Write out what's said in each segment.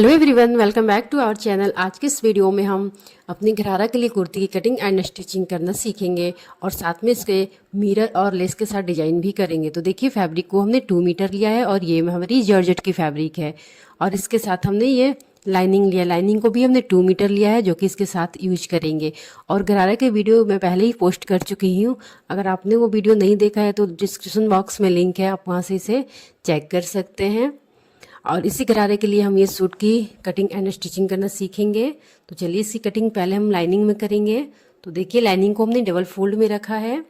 Hello everyone, welcome back to our channel. आज के इस वीडियो में हम अपनी घरारा के लिए कुर्ती की कटिंग एंड स्टिचिंग करना सीखेंगे और साथ में इसके मिरर और लेस के साथ डिजाइन भी करेंगे। तो देखिए, फैब्रिक को हमने 2 मीटर लिया है और ये हमारी जॉर्जेट की फैब्रिक है और इसके साथ हमने ये लाइनिंग लिया। लाइनिंग को भी हमने 2 मीटर लिया है जो कि इसके साथ यूज करेंगे। और घरारा के वीडियो मैं पहले ही पोस्ट कर चुकी हूँ। अगर आपने वो वीडियो नहीं देखा है तो डिस्क्रिप्शन बॉक्स में लिंक है, आप वहाँ से इसे चेक कर सकते हैं। और इसी घरारे के लिए हम ये सूट की कटिंग एंड स्टिचिंग करना सीखेंगे। तो चलिए, इसकी कटिंग पहले हम लाइनिंग में करेंगे। तो देखिए, लाइनिंग को हमने डबल फोल्ड में रखा है।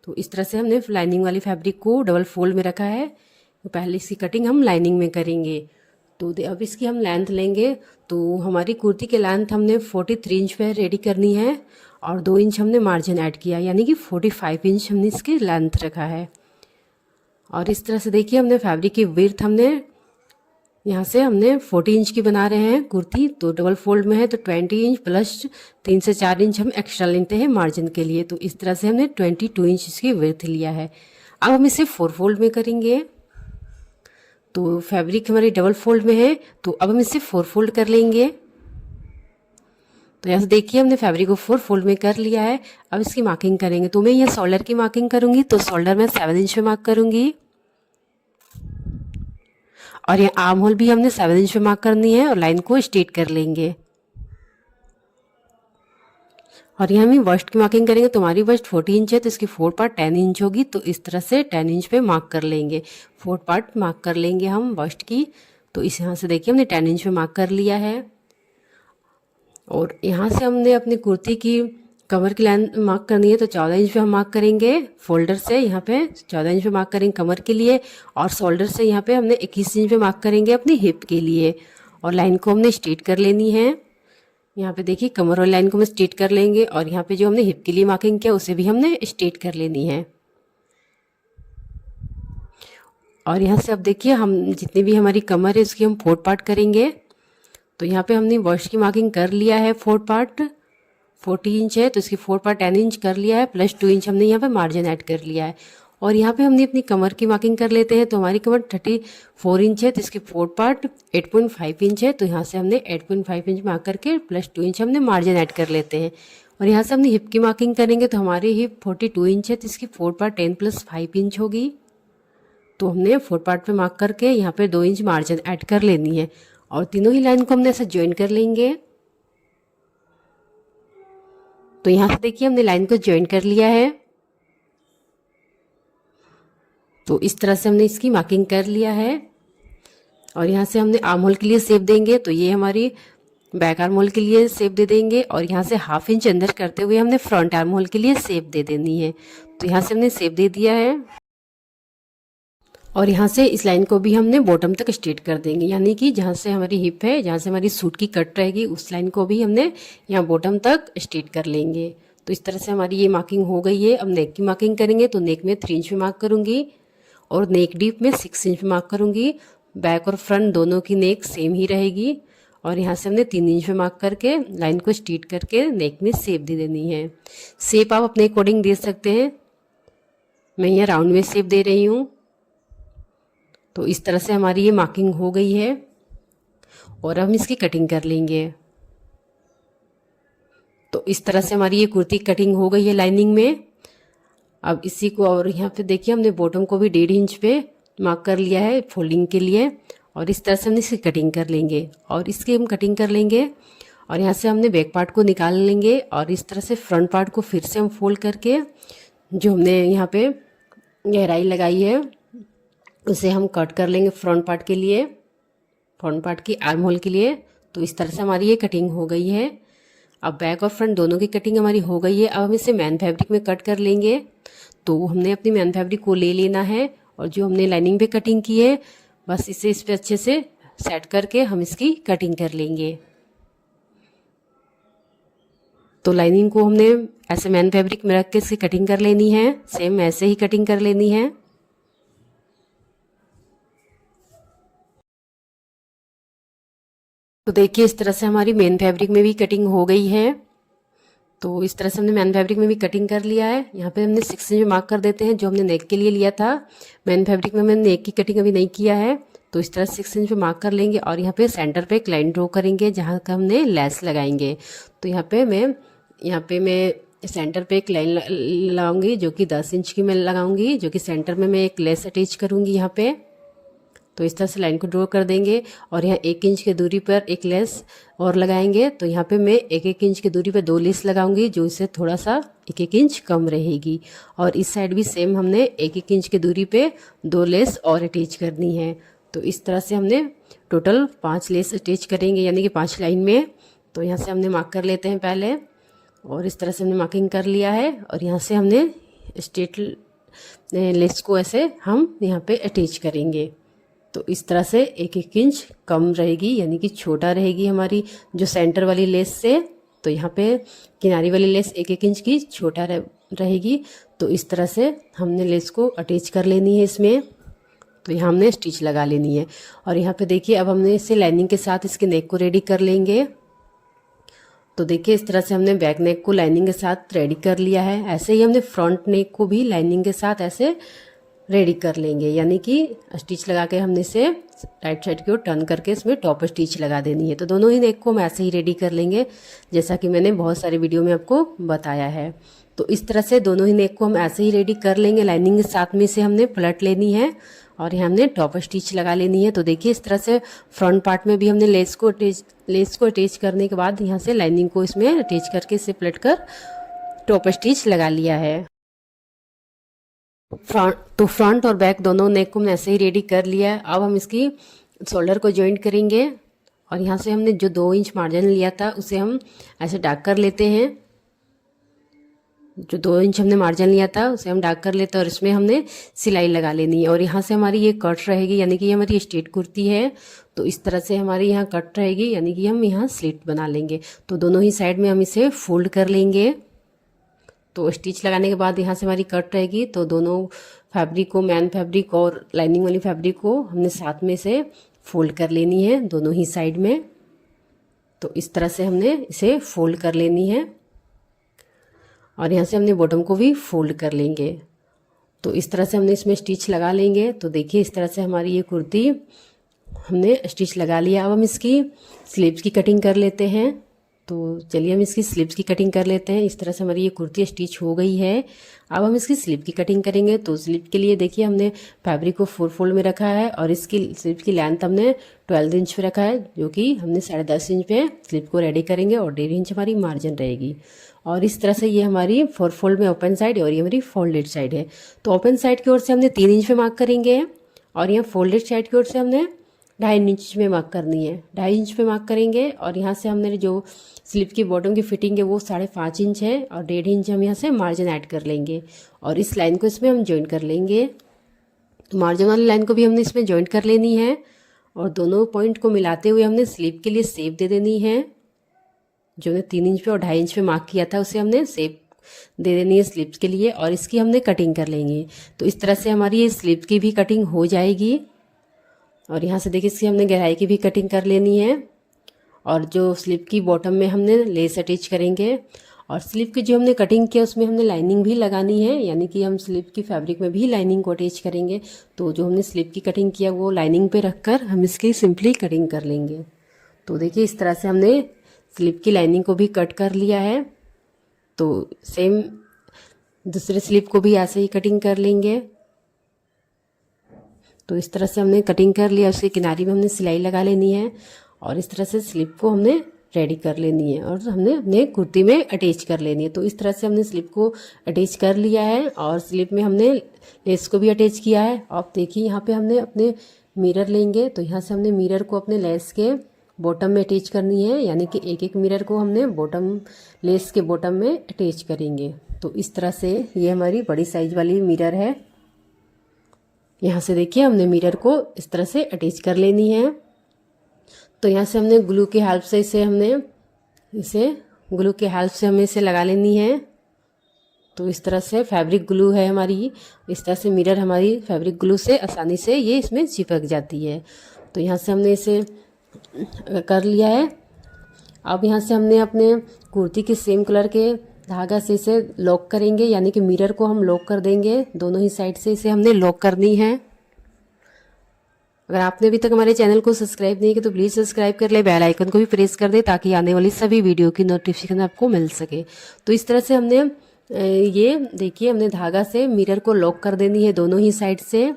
तो इस तरह से हमने लाइनिंग वाली फैब्रिक को डबल फोल्ड में रखा है। तो पहले इसकी कटिंग हम लाइनिंग में करेंगे। तो अब इसकी हम लेंथ लेंगे। तो हमारी कुर्ती की लेंथ हमने 43 इंच पे रेडी करनी है और 2 इंच हमने मार्जिन ऐड किया, यानी कि 45 इंच हमने इसकी लेंथ रखा है। और इस तरह से देखिए, हमने फैब्रिक की विड्थ हमने यहाँ से हमने 40 इंच की बना रहे हैं कुर्ती। तो डबल फोल्ड में है तो 20 इंच प्लस 3 से 4 इंच हम एक्स्ट्रा लेते हैं मार्जिन के लिए। तो इस तरह से हमने 22 इंच इसकी विड्थ लिया है। अब हम इसे 4 फोल्ड में करेंगे। तो फैब्रिक हमारी डबल फोल्ड में है तो अब हम इसे 4 फोल्ड कर लेंगे। तो यहाँ से देखिए, हमने फैब्रिक को 4 फोल्ड में कर लिया है। अब इसकी मार्किंग करेंगे। तो मैं यहाँ शोल्डर की मार्किंग करूँगी। तो शोल्डर में 7 इंच पे मार्क करूँगी और ये आर्म होल भी हमने 7 इंच पे मार्क करनी है और लाइन को स्ट्रेट कर लेंगे। और यहाँ हम वर्स्ट की मार्किंग करेंगे। तो हमारी वर्स्ट 40 इंच है तो इसकी 4 पार्ट 10 इंच होगी। तो इस तरह से 10 इंच पे मार्क कर लेंगे, 4 पार्ट मार्क कर लेंगे हम वर्स्ट की। तो इस यहाँ से देखिए, हमने 10 इंच पे मार्क कर लिया है। और यहाँ से हमने अपनी कुर्ती की कमर की लाइन मार्क करनी है। तो 14 इंच पे हम मार्क करेंगे फोल्डर से, यहाँ पे 14 इंच पे मार्क करेंगे कमर के लिए। और शोल्डर से यहाँ पे हमने 21 इंच पे मार्क करेंगे अपनी हिप के लिए। और लाइन को हमने स्ट्रेट कर लेनी है। यहाँ पे देखिए, कमर वाली लाइन को हम स्ट्रेट कर लेंगे और यहाँ पे जो हमने हिप के लिए मार्किंग किया उसे भी हमने स्ट्रेट कर लेनी है। और यहाँ से अब देखिए, हम जितनी भी हमारी कमर है उसकी हम 4 पार्ट करेंगे। तो यहाँ पे हमने वर्स्ट की मार्किंग कर लिया है 4 पार्ट। 40 इंच है तो इसकी 4 पार्ट 10 इंच कर लिया है प्लस 2 इंच हमने यहाँ पे मार्जिन ऐड कर लिया है। और यहाँ पे हमने अपनी कमर की मार्किंग कर लेते हैं। तो हमारी कमर 34 इंच है तो इसकी 4 पार्ट 8.5 इंच है। तो यहाँ से हमने 8.5 इंच मार्क करके प्लस 2 इंच हमने मार्जिन ऐड कर लेते हैं। और यहाँ से हमने हिप की मार्किंग करेंगे। तो हमारी हिप 42 इंच है तो इसकी 4 पार्ट 10 प्लस 5 इंच होगी। तो हमने 4 पार्ट पे मार्क करके यहाँ पे 2 इंच मार्जिन ऐड कर लेनी है और तीनों ही लाइन को हमने ऐसे ज्वाइन कर लेंगे। तो यहाँ से देखिए, हमने लाइन को ज्वाइन कर लिया है। तो इस तरह से हमने इसकी मार्किंग कर लिया है। और यहाँ से हमने आर्म होल के लिए शेप देंगे। तो ये हमारी बैक आर्म होल के लिए शेप दे देंगे और यहाँ से 1/2 इंच अंदर करते हुए हमने फ्रंट आर्म होल के लिए शेप दे देनी है। तो यहाँ से हमने शेप दे दिया है। और यहाँ से इस लाइन को भी हमने बॉटम तक स्ट्रेट कर देंगे, यानी कि जहाँ से हमारी हिप है, जहाँ से हमारी सूट की कट रहेगी, उस लाइन को भी हमने यहाँ बॉटम तक स्ट्रेट कर लेंगे। तो इस तरह से हमारी ये मार्किंग हो गई है। अब नेक की मार्किंग करेंगे। तो नेक में 3 इंच पे मार्क करूँगी और नेक डीप में 6 इंच पे मार्क करूँगी। बैक और फ्रंट दोनों की नेक सेम ही रहेगी। और यहाँ से हमने 3 इंच पे मार्क करके लाइन को स्ट्रेट करके नेक में शेप दे देनी है। शेप आप अपने अकॉर्डिंग दे सकते हैं। मैं यहाँ राउंड में शेप दे रही हूँ। तो इस तरह से हमारी ये मार्किंग हो गई है और हम इसकी कटिंग कर लेंगे। तो इस तरह से हमारी ये कुर्ती कटिंग हो गई है लाइनिंग में। अब इसी को, और यहाँ पे देखिए, हमने बॉटम को भी 1.5 इंच पे मार्क कर लिया है फोल्डिंग के लिए। और इस तरह से हम इसकी कटिंग कर लेंगे और इसकी हम कटिंग कर लेंगे। और यहाँ से हमने बैक पार्ट को निकाल लेंगे और इस तरह से फ्रंट पार्ट को फिर से हम फोल्ड करके जो हमने यहाँ पे गहराई लगाई है उसे हम कट कर लेंगे फ्रंट पार्ट के लिए, फ्रंट पार्ट की आर्म होल के लिए। तो इस तरह से हमारी ये कटिंग हो गई है। अब बैक और फ्रंट दोनों की कटिंग हमारी हो गई है। अब हम इसे मैन फैब्रिक में कट कर लेंगे। तो हमने अपनी मैन फैब्रिक को ले लेना है और जो हमने लाइनिंग पे कटिंग की है बस इसे इस पे अच्छे से सेट करके हम इसकी कटिंग कर लेंगे। तो लाइनिंग को हमने ऐसे मैन फैब्रिक में रख के इसकी कटिंग कर लेनी है। सेम ऐसे ही कटिंग कर लेनी है। तो देखिए, इस तरह से हमारी मेन फैब्रिक में भी कटिंग हो गई है। तो इस तरह से हमने मैन फैब्रिक में भी कटिंग कर लिया है। यहाँ पे हमने 6 इंच मार्क कर देते हैं जो हमने नेक के लिए लिया था। मैन फैब्रिक में मैंने नेक की कटिंग अभी नहीं किया है। तो इस तरह 6 इंच पे मार्क कर लेंगे और यहाँ पे सेंटर पे एक लाइन ड्रॉ करेंगे जहाँ का हमने लेस लगाएंगे। तो यहाँ पे मैं सेंटर पे एक लाइन लगाऊंगी जो कि 10 इंच की मैं लगाऊंगी, जो कि सेंटर में मैं एक लेस अटैच करूंगी यहाँ पे। तो इस तरह से लाइन को ड्रॉ कर देंगे और यहाँ 1 इंच की दूरी पर एक लेस और लगाएंगे। तो यहाँ पे मैं 1-1 इंच की दूरी पर 2 लेस लगाऊंगी जो इससे थोड़ा सा 1-1 इंच कम रहेगी। और इस साइड भी सेम हमने 1-1 इंच की दूरी पे 2 लेस और अटैच करनी है। तो इस तरह से हमने टोटल 5 लेस अटैच करेंगे, यानी कि 5 लाइन में। तो यहाँ से हमने मार्क कर लेते हैं पहले, और इस तरह से हमने मार्किंग कर लिया है। और यहाँ से हमने स्ट्रेट लेस को ऐसे हम यहाँ पे अटैच करेंगे। तो इस तरह से 1-1 इंच कम रहेगी, यानी कि छोटा रहेगी हमारी जो सेंटर वाली लेस से। तो यहाँ पे किनारी वाली लेस 1-1 इंच की छोटा रहेगी। तो इस तरह से हमने लेस को अटैच कर लेनी है इसमें। तो यहाँ हमने स्टिच लगा लेनी है। और यहाँ पे देखिए अब हमने इसे लाइनिंग के साथ इसके नेक को रेडी कर लेंगे। तो देखिए इस तरह से हमने बैक नेक को लाइनिंग के साथ रेडी कर लिया है। ऐसे ही हमने फ्रंट नेक को भी लाइनिंग के साथ ऐसे रेडी कर लेंगे, यानी कि स्टिच लगा के हमने इसे राइट साइड की ओर टर्न करके इसमें टॉप स्टिच लगा देनी है। तो दोनों ही नेक को हम ऐसे ही रेडी कर लेंगे जैसा कि मैंने बहुत सारे वीडियो में आपको बताया है। तो इस तरह से दोनों ही नेक को हम ऐसे ही रेडी कर लेंगे। लाइनिंग के साथ में इसे हमने पलट लेनी है और यहाँ हमने टॉप स्टिच लगा लेनी है। तो देखिए इस तरह से फ्रंट पार्ट में भी हमने लेस को अटैच करने के बाद यहाँ से लाइनिंग को इसमें अटैच करके इसे पलट कर टॉप स्टिच लगा लिया है। फ्रंट और बैक दोनों नेक को हमने ऐसे ही रेडी कर लिया है। अब हम इसकी शोल्डर को जॉइंट करेंगे और यहाँ से हमने जो 2 इंच मार्जिन लिया था उसे हम ऐसे डार्क कर लेते हैं। जो 2 इंच हमने मार्जिन लिया था उसे हम डार्क कर लेते हैं और इसमें हमने सिलाई लगा लेनी है। और यहाँ से हमारी ये कट रहेगी, यानी कि ये हमारी स्ट्रेट कुर्ती है। तो इस तरह से हमारी यहाँ कट रहेगी, यानी कि हम यहाँ स्लिट बना लेंगे। तो दोनों ही साइड में हम इसे फोल्ड कर लेंगे। तो स्टिच लगाने के बाद यहाँ से हमारी कट रहेगी। तो दोनों फैब्रिक को, मैन फैब्रिक और लाइनिंग वाली फैब्रिक को हमने साथ में से फोल्ड कर लेनी है दोनों ही साइड में। तो इस तरह से हमने इसे फोल्ड कर लेनी है और यहाँ से हमने बॉटम को भी फोल्ड कर लेंगे। तो इस तरह से हमने इसमें स्टिच लगा लेंगे। तो देखिए इस तरह से हमारी ये कुर्ती हमने स्टिच लगा लिया। अब हम इसकी स्लीव्स की कटिंग कर लेते हैं। तो चलिए हम इसकी स्लीव्स की कटिंग कर लेते हैं। इस तरह से हमारी ये कुर्ती स्टिच हो गई है। अब हम इसकी स्लीव की कटिंग करेंगे। तो स्लीव के लिए देखिए हमने फैब्रिक को 4 फोल्ड में रखा है और इसकी स्लीव की लेंथ हमने 12 इंच पे रखा है, जो कि हमने 10.5 इंच पे स्लीव को रेडी करेंगे और 1.5 इंच हमारी मार्जिन रहेगी। और इस तरह से ये हमारी 4 फोल्ड में ओपन साइड और ये हमारी फोल्डेड साइड है। तो ओपन साइड की ओर से हमने 3 इंच पे मार्क करेंगे और यहाँ फोल्डेड साइड की ओर से हमने 2.5 इंच में मार्क करनी है। 2.5 इंच पे मार्क करेंगे और यहाँ से हमने जो स्लीव की बॉटम की फिटिंग है वो 5.5 इंच है और 1.5 इंच हम यहाँ से मार्जिन ऐड कर लेंगे और इस लाइन को इसमें हम ज्वाइन कर लेंगे। तो मार्जिन वाली लाइन को भी हमने इसमें ज्वाइन कर लेनी है और दोनों पॉइंट को मिलाते हुए हमने स्लीव के लिए शेप दे देनी है। जो हमने 3 इंच पे और 2.5 इंच पे मार्क किया था उसे हमने शेप दे देनी है स्लीव्स के लिए और इसकी हमने कटिंग कर लेंगे। तो इस तरह से हमारी ये स्लीव की भी कटिंग हो जाएगी। और यहाँ से देखिए इसकी हमने गहराई की भी कटिंग कर लेनी है और जो स्लीव की बॉटम में हमने लेस अटैच करेंगे और स्लीव की जो हमने कटिंग किया उसमें हमने लाइनिंग भी लगानी है, यानी कि हम स्लीव की फैब्रिक में भी लाइनिंग को अटैच करेंगे। तो जो हमने स्लीव की कटिंग किया वो लाइनिंग पे रखकर हम इसकी सिंपली कटिंग कर लेंगे। तो देखिए इस तरह से हमने स्लीव की लाइनिंग को भी कट कर लिया है। तो सेम दूसरे स्लीव को भी ऐसे ही कटिंग कर लेंगे। तो इस तरह से हमने कटिंग कर लिया, उसके किनारे में हमने सिलाई लगा लेनी है और इस तरह से स्लीव को हमने रेडी कर लेनी है और हमने अपने कुर्ती में अटैच कर लेनी है। तो इस तरह से हमने स्लीव को अटैच कर लिया है और स्लीव में हमने लेस को भी अटैच किया है। अब देखिए यहाँ पे हमने अपने मिरर लेंगे। तो यहाँ से हमने मिरर को अपने लेस के बॉटम में अटैच करनी है, यानी कि एक एक मिरर को हमने लेस के बॉटम में अटैच करेंगे। तो इस तरह से ये हमारी बड़ी साइज वाली मिरर है। यहाँ से देखिए हमने मिरर को इस तरह से अटैच कर लेनी है। तो यहाँ से हमने ग्लू की हेल्प से हमें इसे लगा लेनी है। तो इस तरह से फैब्रिक ग्लू है हमारी, इस तरह से मिरर हमारी फैब्रिक ग्लू से आसानी से ये इसमें चिपक जाती है। तो यहाँ से हमने इसे कर लिया है। अब यहाँ से हमने अपने कुर्ती के सेम कलर के धागा से इसे लॉक करेंगे, यानी कि मिरर को हम लॉक कर देंगे। दोनों ही साइड से इसे हमने लॉक करनी है। अगर आपने अभी तक हमारे चैनल को सब्सक्राइब नहीं किया तो प्लीज़ सब्सक्राइब कर ले, बेल आइकन को भी प्रेस कर दे ताकि आने वाली सभी वीडियो की नोटिफिकेशन आपको मिल सके। तो इस तरह से हमने ये देखिए हमने धागा से मिरर को लॉक कर देनी है दोनों ही साइड से।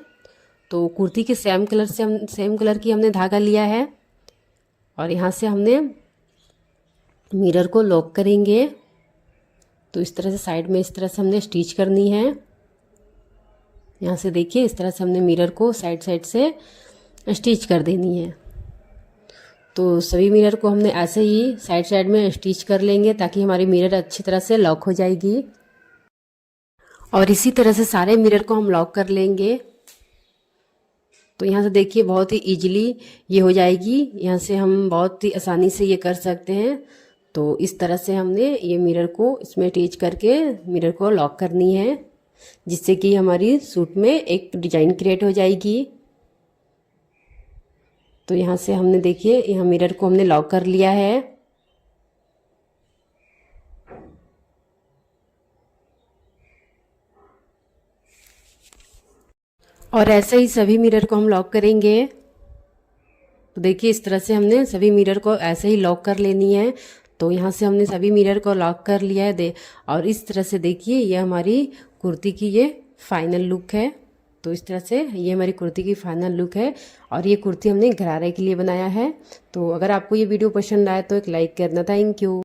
तो कुर्ती के सेम कलर की हमने धागा लिया है और यहाँ से हमने मिरर को लॉक करेंगे। तो इस तरह से साइड में इस तरह से हमने स्टिच करनी है। यहाँ से देखिए इस तरह से हमने मिरर को साइड से स्टिच कर देनी है। तो सभी मिरर को हमने ऐसे ही साइड में स्टिच कर लेंगे ताकि हमारी मिरर अच्छी तरह से लॉक हो जाएगी। और इसी तरह से सारे मिरर को हम लॉक कर लेंगे। तो यहाँ से देखिए बहुत ही इजीली ये हो जाएगी। यहाँ से हम बहुत ही आसानी से ये कर सकते हैं। तो इस तरह से हमने ये मिरर को इसमें अटैच करके मिरर को लॉक करनी है, जिससे कि हमारी सूट में एक डिजाइन क्रिएट हो जाएगी। तो यहाँ से हमने देखिए यहाँ मिरर को हमने लॉक कर लिया है। और ऐसे ही सभी मिरर को हम लॉक करेंगे। तो देखिए इस तरह से हमने सभी मिरर को ऐसे ही लॉक कर लेनी है। तो यहाँ से हमने सभी मिरर को लॉक कर लिया है और इस तरह से देखिए ये हमारी कुर्ती की ये फाइनल लुक है। तो इस तरह से ये हमारी कुर्ती की फाइनल लुक है और ये कुर्ती हमने घरारे के लिए बनाया है। तो अगर आपको ये वीडियो पसंद आए तो एक लाइक करना। Thank you.